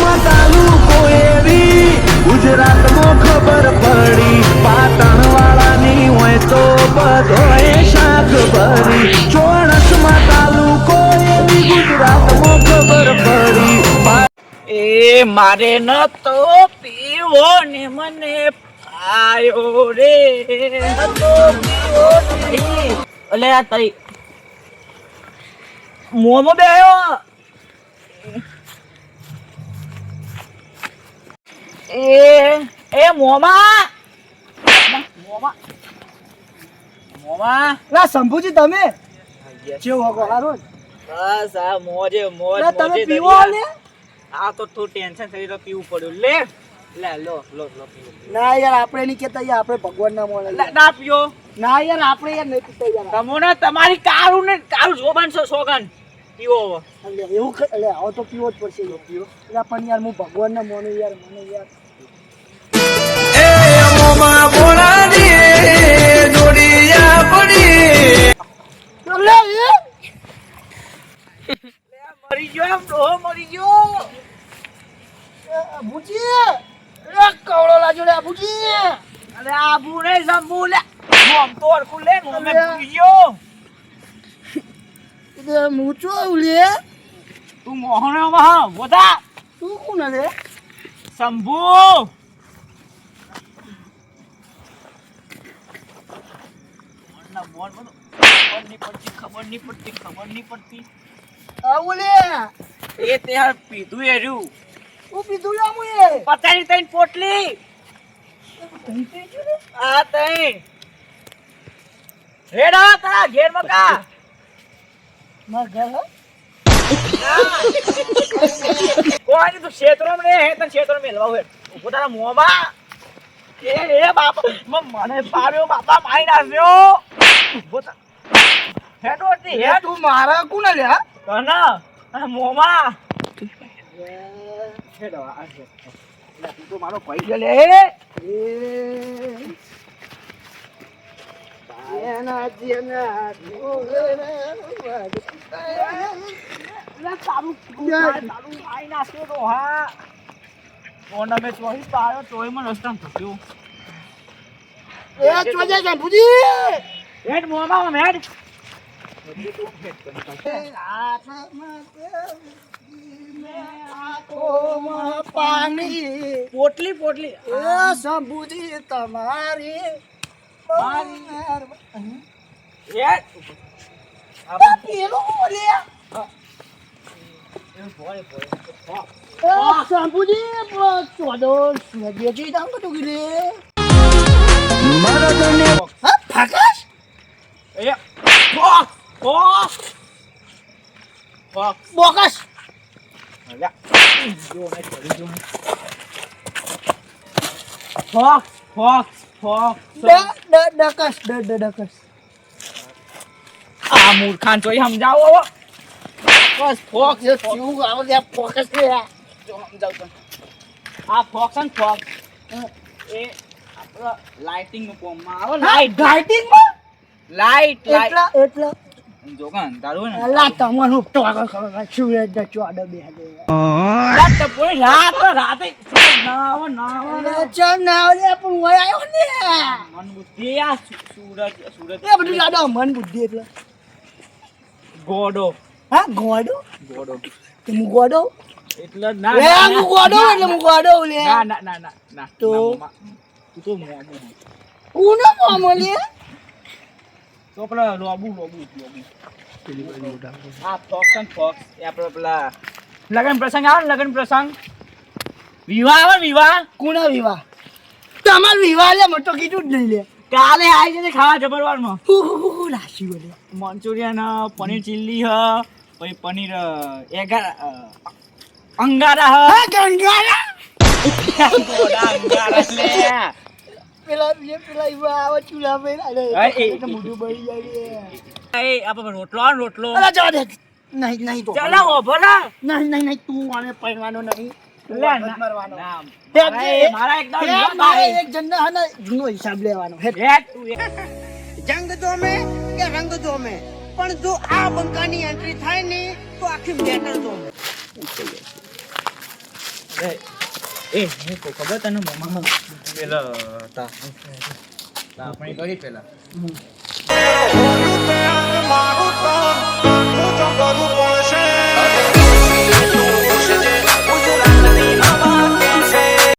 ચોણસમાં તાલુકો એવી ગુજરાતમાં ખબર પડી પાટણ વાળાની હોય તો બધોય શાખ ભરી ચોણસમાં તાલુકો એવી ગુજરાતમાં ખબર પડી એ મારે ન તો પીવો ને મને આયો રે તો પીવો નહીં અલે આ તઈ મોમો બે આવ્યો એ મોમા મોમા મોમા લા શંભુજી તમે કેવો હકો હારો બસ આ મોજે મોજ લા તમે મોજે પીવો દરિયા. ને આ તો તું ટેન્શન થઈ તો પીવું પડ્યું લે લે લો પીવું ના યાર આપણે નહીં કેતા યાર આપણે ભગવાન ના મોને ના પીયો ના યાર આપણે યાર નહીં પીતા યાર તમોને તમારી કારું ને કારું જોબાન સોગન પીવો એટલે એવું એટલે આવો તો પીવો જ પડશે યાર પીવો એટલે પણ યાર હું ભગવાન ના મોને યાર મને યાર લે એ મરી ગયો એમ ડોહો મરી ગયો અબુજી એ કવળો લાજો લે અબુજી અરે આબુ રે જંબુ લે મોમ તોડ કુ લે મોમે ભૂલી ગયો એ મૂચો લે તું મોહને માં બોધા તું કોણ લે શંભુ મોરના મોન બધું ખબર નહીં પડતી આવું લે એ તે હાલ પીધું એ રહ્યું હું પીધું લે હું એ પચાની તઈ પોટલી તઈ પીજો ને આ તઈ રેડા તા ઘેર મકા માર ઘર હો કોઈ તું ક્ષેત્રો ને હે તને ક્ષેત્રો મેલવા હોય ઉભો તારા મોમાં એ બાપા મને પાડ્યો બાપા મારી નાખ્યો ઉભો તા હેડો હતી એ તું મારા કોણ લે હા કના આ મોમાં હેડો આ છે લે તું તો મારો ભાઈ લે એના જેના તારું આઈ નાખ્યો તો હા કોના મે ચોહી પાડ્યો તોય મને રસ્તા થયો એ ચોજે શંભુજી હેડ મોમાં હેડ પાણી પોટલી એ શંભુજી તમારી હેડ પેલું બોલે શંભુજી ચોદો બેચી દામ કટું ગીલે મરદને હા ફાકાશ એ ફોક ફોક ફોક બોકસ અલ્યા જો ને ચડી જો ફોક ફોક ફોક ડકસ ડકસ આ મૂર્ખાન ચોઈ સમજાવો હવે બસ ફોક જે થયું આવે ફોકસ લે જો સમજાવ તો આ ફોક છે ને ફોક એ આપણા લાઇટિંગ નું કોમમાં આવે લાઇટ ગાઈટિંગ માં લાઇટ એટલા જો કાન તારું ને અલ્લા તમને તો આગળ ખબર સુરજ દ ચોડ બે દે રાત તો પૂરી રાત રાતે ના આવે ચમ ના ઓલે પણ ઓય આયો ને મન બુદ્ધિ આ સૂરજ એ બધું લાડો મન બુદ્ધિ એટલે ગોડો હા ગોડો ગોડો તે મુ ગોડો એટલે ના લે મુ ગોડો એટલે મુ ગોડો લે ના તો? તું તો મોમો ઉનો મોમો લે તો પેલા લોબુ આ ફોક્સ અને ફોક્સ એ આપણે પેલા લગન પ્રસંગ આવે ને લગન પ્રસંગ વિવાહ આવે ને વિવાહ કોના વિવાહ તમાર વિવાહ લે મટો કીધું જ નહીં લે કાલે આવી જશે ખાવા જબરવારમાં રાશી બોલે મંચુરિયન પનીર ચીલ્લી હ પછી પનીર અંગારા હ હા ગંગારા ગોડા અંગારા લે પેલા વિવાહ આવે ચૂલા પર હા, એ. મોઢું બળી જાય એ આપણે રોટલો અલા જવા દે નહીં તો ચાલો ઓભો ના નહીં તું આને પહેરવાનો નહીં લે મારવાનો મારા એકદમ મારે એક જણને હે ને જૂનો હિસાબ લેવાનો હે જંગ જોમે કે રંગ જોમે પણ જો આ બંકાની એન્ટ્રી થાય ને તો આખી મેટર જોમે એ હું કહું ખબર તને મામા પેલા આપણે કરી પેલા